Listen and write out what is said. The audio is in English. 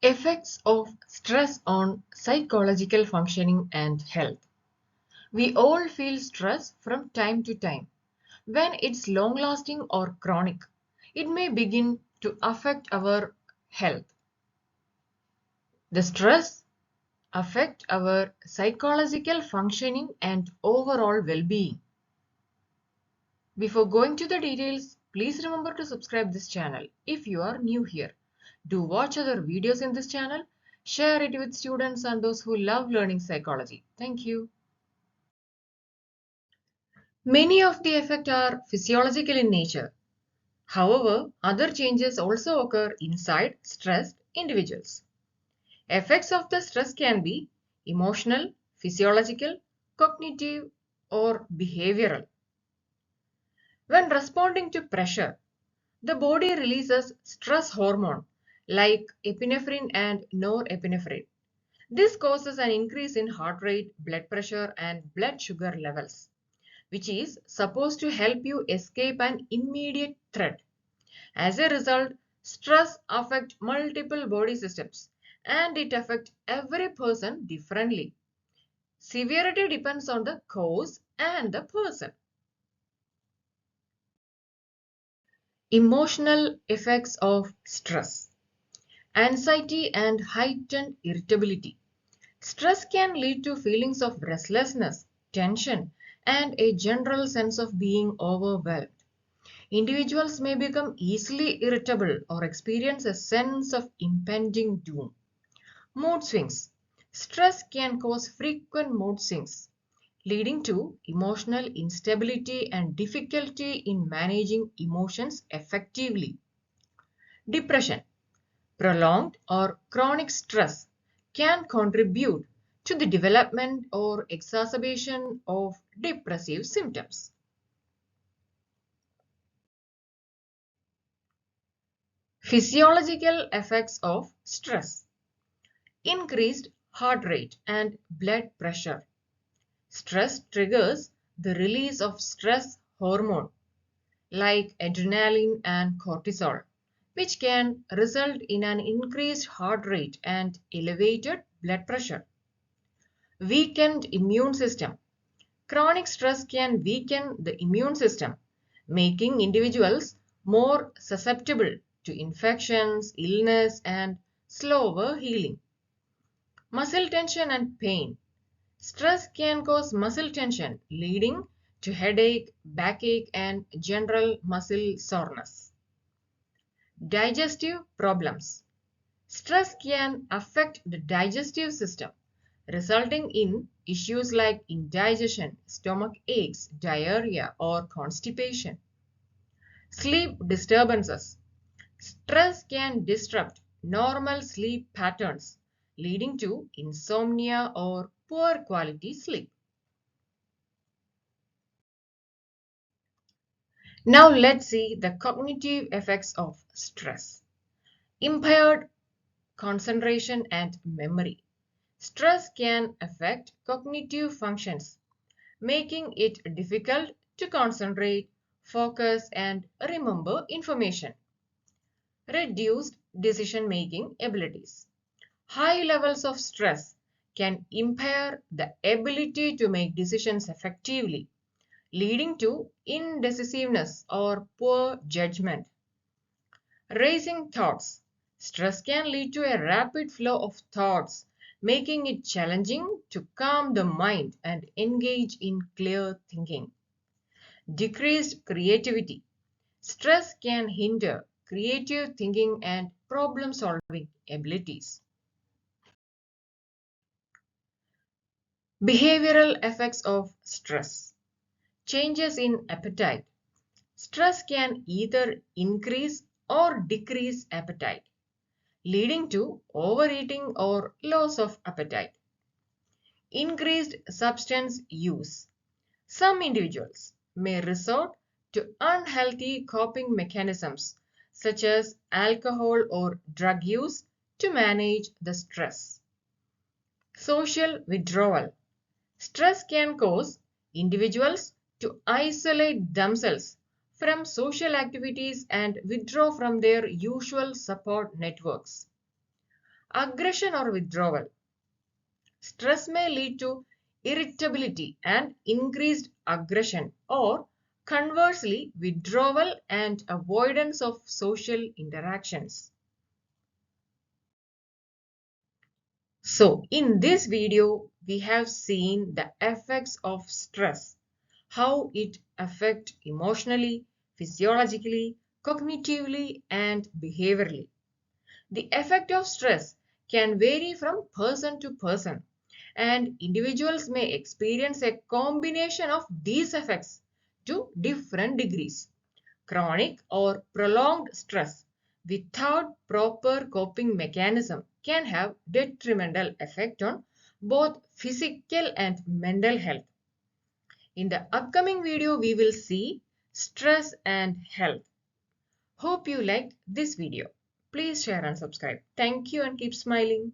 Effects of stress on psychological functioning and health. We all feel stress from time to time. When it's long-lasting or chronic, it may begin to affect our health. The stress affect our psychological functioning and overall well-being. Before going to the details, please remember to subscribe this channel if you are new here. Do watch other videos in this channel. Share it with students and those who love learning psychology. Thank you. Many of the effects are physiological in nature. However, other changes also occur inside stressed individuals. Effects of the stress can be emotional, physiological, cognitive, or behavioral. When responding to pressure, the body releases stress hormone like epinephrine and norepinephrine. This causes an increase in heart rate, blood pressure, and blood sugar levels, which is supposed to help you escape an immediate threat. As a result, stress affects multiple body systems and it affects every person differently. Severity depends on the cause and the person. Emotional effects of stress. Anxiety and heightened irritability. Stress can lead to feelings of restlessness, tension, and a general sense of being overwhelmed. Individuals may become easily irritable or experience a sense of impending doom. Mood swings. Stress can cause frequent mood swings, leading to emotional instability and difficulty in managing emotions effectively. Depression. Prolonged or chronic stress can contribute to the development or exacerbation of depressive symptoms. Physiological effects of stress. Increased heart rate and blood pressure. Stress triggers the release of stress hormone like adrenaline and cortisol, which can result in an increased heart rate and elevated blood pressure. Weakened immune system. Chronic stress can weaken the immune system, making individuals more susceptible to infections, illness, and slower healing. Muscle tension and pain. Stress can cause muscle tension, leading to headache, backache, and general muscle soreness. Digestive problems. Stress can affect the digestive system, resulting in issues like indigestion, stomach aches, diarrhea, or constipation. Sleep disturbances. Stress can disrupt normal sleep patterns, leading to insomnia or poor quality sleep. Now let's see the cognitive effects of stress. Impaired concentration and memory. Stress can affect cognitive functions, making it difficult to concentrate, focus, and remember information. Reduced decision-making abilities. High levels of stress can impair the ability to make decisions effectively, leading to indecisiveness or poor judgment. Racing thoughts. Stress can lead to a rapid flow of thoughts, making it challenging to calm the mind and engage in clear thinking. Decreased creativity. Stress can hinder creative thinking and problem-solving abilities. Behavioral effects of stress. Changes in appetite. Stress can either increase or decrease appetite, leading to overeating or loss of appetite. Increased substance use. Some individuals may resort to unhealthy coping mechanisms such as alcohol or drug use to manage the stress. Social withdrawal. Stress can cause individuals to isolate themselves from social activities and withdraw from their usual support networks. aggression or withdrawal. Stress may lead to irritability and increased aggression, or conversely, withdrawal and avoidance of social interactions. So, in this video, we have seen the effects of stress, how it affects emotionally, physiologically, cognitively, and behaviorally. The effect of stress can vary from person to person, and individuals may experience a combination of these effects to different degrees. Chronic or prolonged stress without proper coping mechanism can have detrimental effect on both physical and mental health. In the upcoming video, we will see stress and health. Hope you liked this video. Please share and subscribe. Thank you and keep smiling.